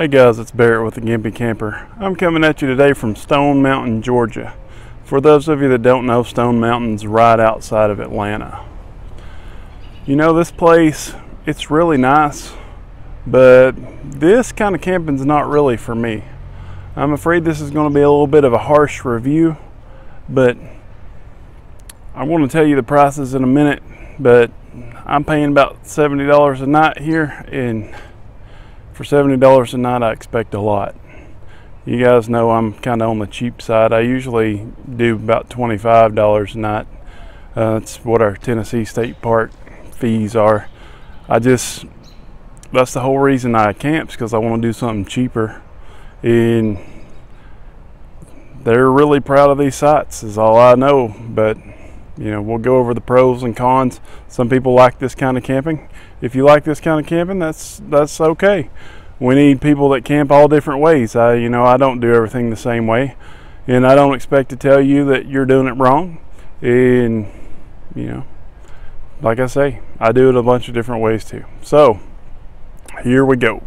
Hey guys, it's Barrett with the Gimpy Camper. I'm coming at you today from Stone Mountain, Georgia. For those of you that don't know, Stone Mountain's right outside of Atlanta. You know, this place, it's really nice, but this kind of camping's not really for me. I'm afraid this is going to be a little bit of a harsh review, but I want to tell you the prices in a minute, but I'm paying about $70 a night here, and for $70 a night, I expect a lot. You guys know I'm kind of on the cheap side. I usually do about $25 a night. That's what our Tennessee State Park fees are. That's the whole reason I camp, because I want to do something cheaper. And they're really proud of these sites, is all I know. But you know, we'll go over the pros and cons. Some people like this kind of camping. If you like this kind of camping, that's okay. We need people that camp all different ways. I don't do everything the same way, and I don't expect to tell you that you're doing it wrong. And like I say, I do it a bunch of different ways too. So here we go.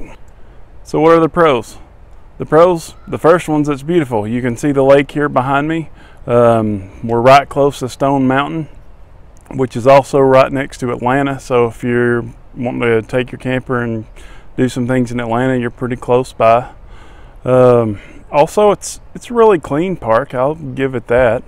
So what are the pros? The pros, the first one's it's beautiful. You can see the lake here behind me. We're right close to Stone Mountain, which is also right next to Atlanta. So if you're wanting to take your camper and do some things in Atlanta, you're pretty close by. Also, it's a really clean park. I'll give it that.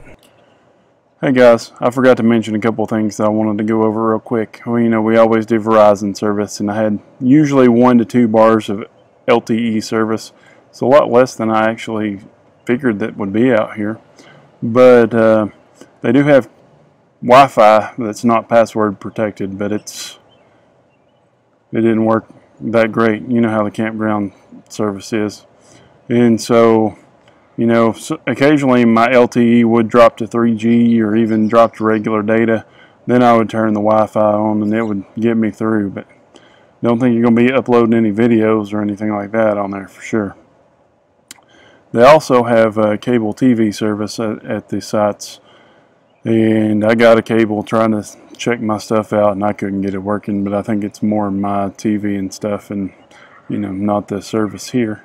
Hey guys, I forgot to mention a couple things that I wanted to go over real quick. Well, we always do Verizon service, and I had usually 1 to 2 bars of LTE service. It's a lot less than I actually figured that would be out here. But they do have Wi-Fi that's not password protected, but it didn't work that great. You know how the campground service is. And so, occasionally my LTE would drop to 3G or even drop to regular data. Then I would turn the Wi-Fi on and it would get me through. But don't think you're going to be uploading any videos or anything like that on there for sure. They also have cable TV service at the sites, and I got a cable trying to check my stuff out, and I couldn't get it working. But I think it's more my TV and stuff, and not the service here.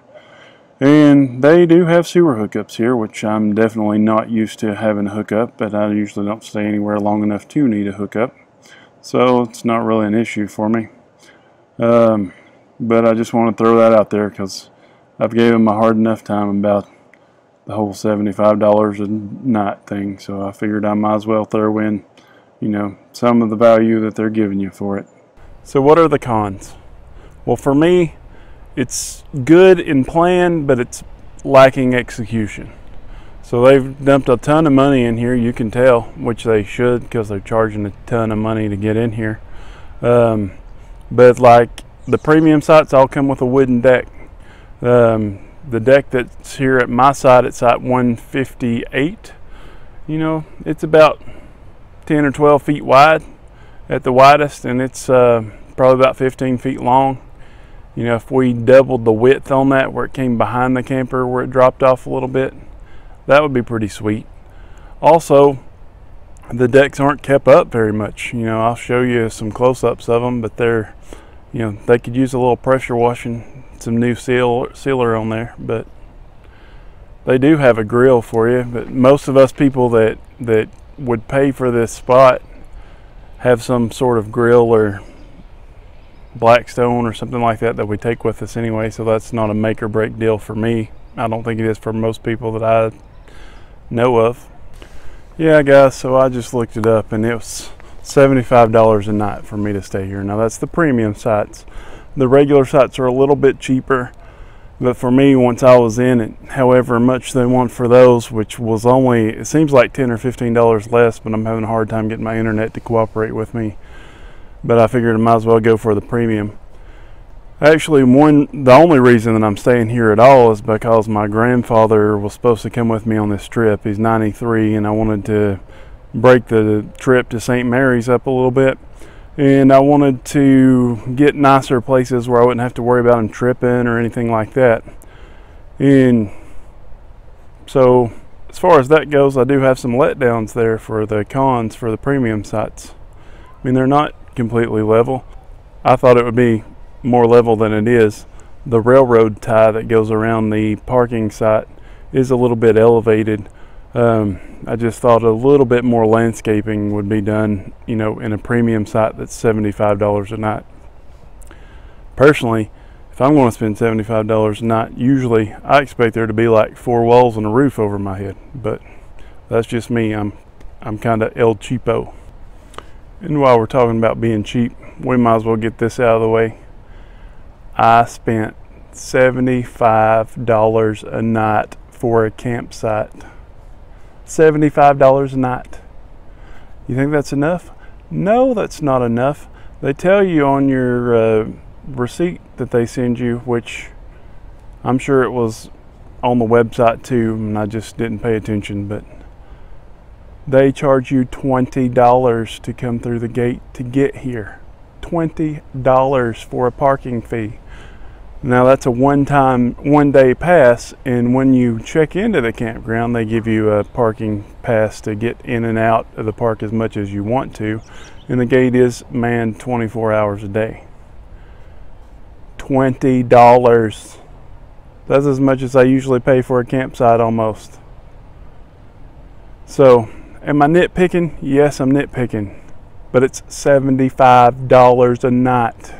And they do have sewer hookups here, which I'm definitely not used to having a hookup, but I usually don't stay anywhere long enough to need a hookup, so it's not really an issue for me. But I just want to throw that out there because I've gave them a hard enough time about the whole $75 a night thing, so I figured I might as well throw in, some of the value that they're giving you for it. So what are the cons? Well, for me, it's good in plan, but it's lacking execution. So they've dumped a ton of money in here, you can tell, which they should, because they're charging a ton of money to get in here. But like the premium sites all come with a wooden deck. The deck that's here at my side, it's at 158. It's about 10 or 12 feet wide at the widest, and it's probably about 15 feet long. If we doubled the width on that, where it came behind the camper, where it dropped off a little bit, that would be pretty sweet. Also, the decks aren't kept up very much. I'll show you some close-ups of them, but they're, they could use a little pressure washing, some new sealer on there. But they do have a grill for you. But most of us people that would pay for this spot have some sort of grill or Blackstone or something like that we take with us anyway, so that's not a make or break deal for me. I don't think it is for most people that I know of. Yeah guys, so I just looked it up, and it was $75 a night for me to stay here. Now that's the premium sites. The regular sites are a little bit cheaper, but for me, once I was in it, however much they want for those, which was only, it seems like $10 or $15 less, but I'm having a hard time getting my internet to cooperate with me. But I figured I might as well go for the premium. Actually, the only reason that I'm staying here at all is because my grandfather was supposed to come with me on this trip. He's 93, and I wanted to break the trip to St. Mary's up a little bit. And I wanted to get nicer places where I wouldn't have to worry about him tripping or anything like that. And so, as far as that goes, I do have some letdowns there for the cons for the premium sites. I mean, they're not completely level. I thought it would be more level than it is, the railroad tie that goes around the parking site is a little bit elevated. I just thought a little bit more landscaping would be done, you know, in a premium site that's $75 a night. Personally, if I'm going to spend $75 a night, usually I expect there to be like 4 walls and a roof over my head, but that's just me. I'm kind of El Cheapo. And while we're talking about being cheap, we might as well get this out of the way. I spent $75 a night for a campsite. $75 a night. You think that's enough? No, that's not enough. They tell you on your receipt that they send you, which I'm sure it was on the website too, and I just didn't pay attention, but they charge you $20 to come through the gate to get here. $20 for a parking fee. Now that's a one-day pass, and when you check into the campground, they give you a parking pass to get in and out of the park as much as you want to, and the gate is manned 24 hours a day. $20. That's as much as I usually pay for a campsite almost. So, am I nitpicking? Yes, I'm nitpicking, but it's $75 a night.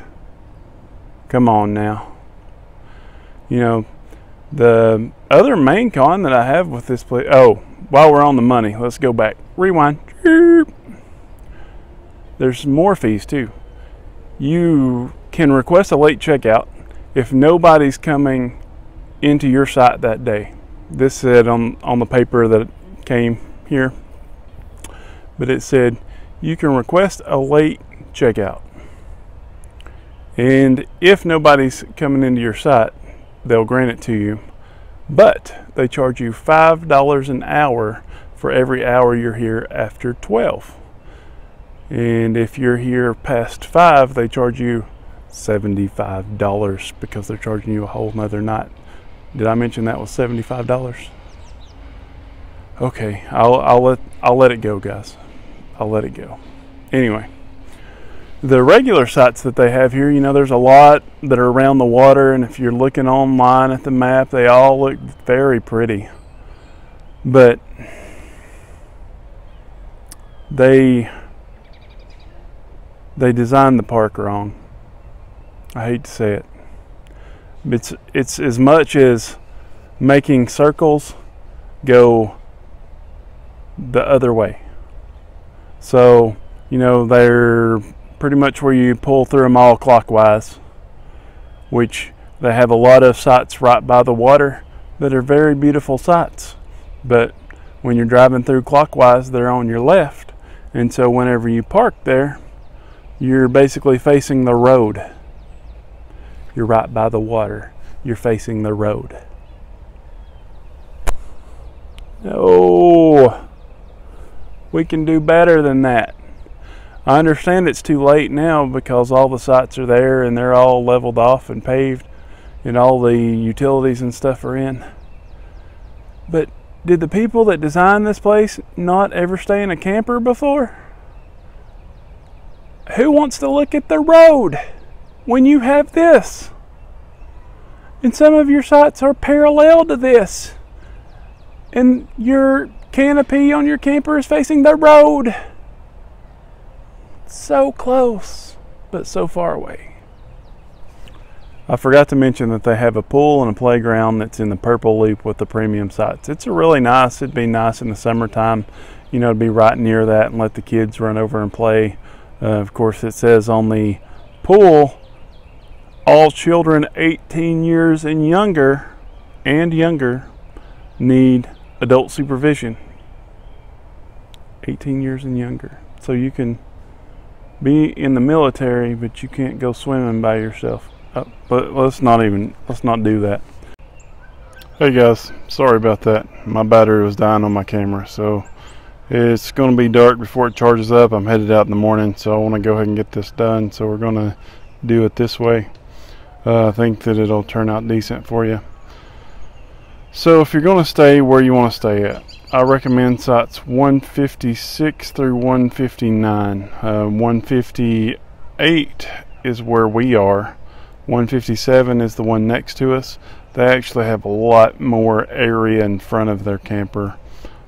Come on now. You know, the other main con that I have with this place, oh, while we're on the money, let's go back. Rewind. There's more fees too. You can request a late checkout if nobody's coming into your site that day. This said on the paper that came here, but it said you can request a late checkout. And if nobody's coming into your site, they'll grant it to you, but they charge you $5 an hour for every hour you're here after 12. And if you're here past 5, they charge you $75 because they're charging you a whole nother night. Did I mention that was $75? Okay, I'll let it go, guys. I'll let it go. Anyway, the regular sites that they have here, you know, there's a lot that are around the water, and if you're looking online at the map, they all look very pretty. But they designed the park wrong. I hate to say it. It's as much as making circles go the other way. So, you know, they're pretty much where you pull through them all clockwise, which they have a lot of sites right by the water that are very beautiful sites. But when you're driving through clockwise, they're on your left. And so whenever you park there, you're basically facing the road. You're right by the water. You're facing the road. Oh, we can do better than that. I understand it's too late now because all the sites are there and they're all leveled off and paved and all the utilities and stuff are in. But did the people that designed this place not ever stay in a camper before? Who wants to look at the road when you have this? And some of your sites are parallel to this. And your canopy on your camper is facing the road. So close, but so far away. I forgot to mention that they have a pool and a playground that's in the purple loop with the premium sites. It's a really nice, it'd be nice in the summertime, you know, to be right near that and let the kids run over and play. Of course, it says on the pool, all children 18 years and younger need adult supervision. 18 years and younger. So you can be in the military, but you can't go swimming by yourself. But let's not do that. Hey guys, sorry about that. My battery was dying on my camera, so it's going to be dark before it charges up. I'm headed out in the morning, so I want to go ahead and get this done. So we're going to do it this way. I think that it'll turn out decent for you. So if you're going to stay where you want to stay at, I recommend sites 156 through 159. 158 is where we are. 157 is the one next to us. They actually have a lot more area in front of their camper.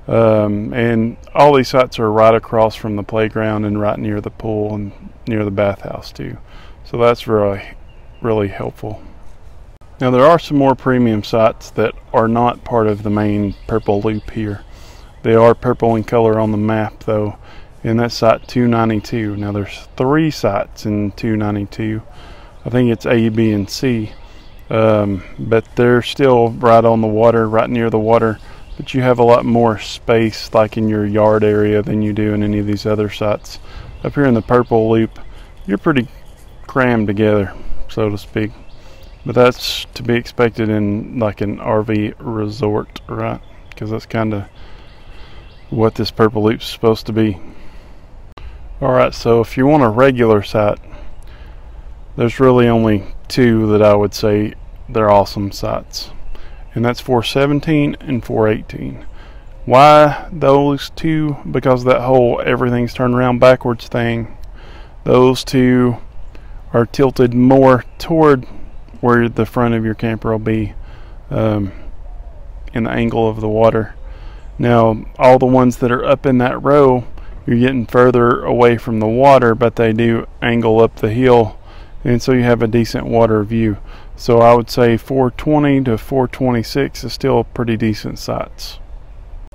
And all these sites are right across from the playground and right near the pool and near the bathhouse too. So that's really helpful. Now there are some more premium sites that are not part of the main purple loop here. They are purple in color on the map though, and that's site 292. Now there's 3 sites in 292. I think it's A, B, and C. But they're still right on the water, right near the water. But you have a lot more space like in your yard area than you do in any of these other sites. Up here in the purple loop, you're pretty crammed together, so to speak. But that's to be expected in like an RV resort, right? Because that's kind of what this purple loop's supposed to be. Alright, so if you want a regular site, there's really only 2 that I would say they're awesome sites. And that's 417 and 418. Why those 2? Because that whole everything's turned around backwards thing. Those 2 are tilted more toward where the front of your camper will be, in the angle of the water. Now all the ones that are up in that row, you're getting further away from the water, but they do angle up the hill, and so you have a decent water view. So I would say 420 to 426 is still pretty decent sites.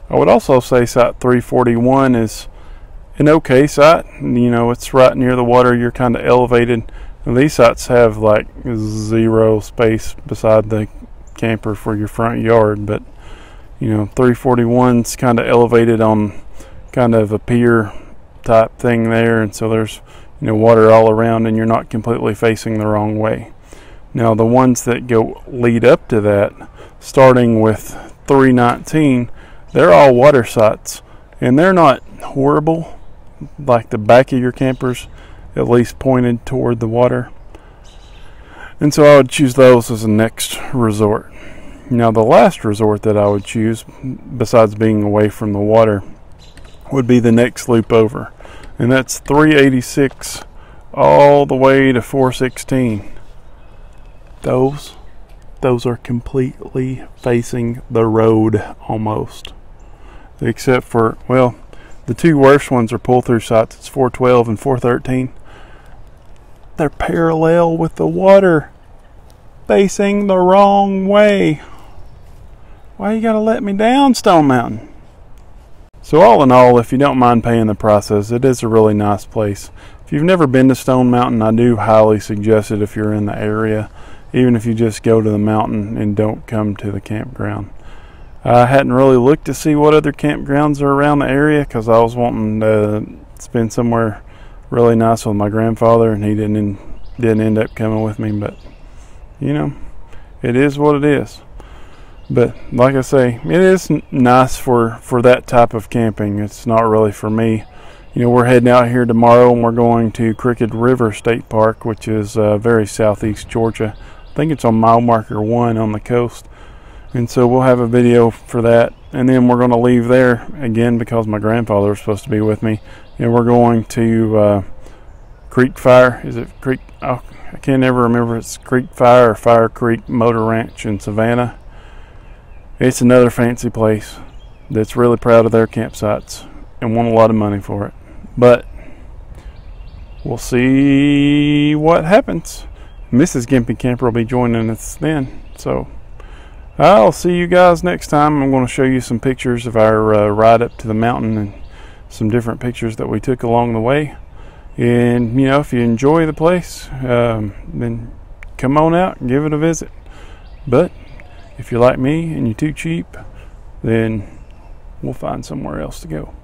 I would also say site 341 is an okay site. You know, it's right near the water, you're kind of elevated. And these sites have like 0 space beside the camper for your front yard, but you know, 341's kind of elevated on kind of a pier type thing there, and so there's, you know, water all around and you're not completely facing the wrong way. Now the ones that lead up to that, starting with 319, they're all water sites, and they're not horrible. Like the back of your camper's at least pointed toward the water, and so I would choose those as a next resort. Now the last resort that I would choose, besides being away from the water, would be the next loop over, and that's 386 all the way to 416. Those are completely facing the road almost, except for, well, the 2 worst ones are pull-through sites. It's 412 and 413. They're parallel with the water, facing the wrong way. Why you gotta let me down, Stone Mountain? So all in all, if you don't mind paying the process, it is a really nice place. If you've never been to Stone Mountain, I do highly suggest it if you're in the area, even if you just go to the mountain and don't come to the campground. I hadn't really looked to see what other campgrounds are around the area because I was wanting to spend somewhere really nice with my grandfather, and he didn't end up coming with me. But you know, it is what it is. But like I say, it is nice for that type of camping. It's not really for me. You know, we're heading out here tomorrow and we're going to Crooked River State Park, which is very southeast Georgia. I think it's on mile marker 1 on the coast, and so we'll have a video for that. And then we're going to leave there again because my grandfather was supposed to be with me, and we're going to Creek Fire. Is it Creek? Oh, I can't ever remember. It's Creek Fire or Fire Creek Motor Ranch in Savannah. It's another fancy place that's really proud of their campsites and want a lot of money for it. But we'll see what happens. Mrs. Gimpy Camper will be joining us then. So I'll see you guys next time. I'm going to show you some pictures of our ride up to the mountain and some different pictures that we took along the way. And you know, if you enjoy the place, then come on out and give it a visit. But if you're like me and you're too cheap, then we'll find somewhere else to go.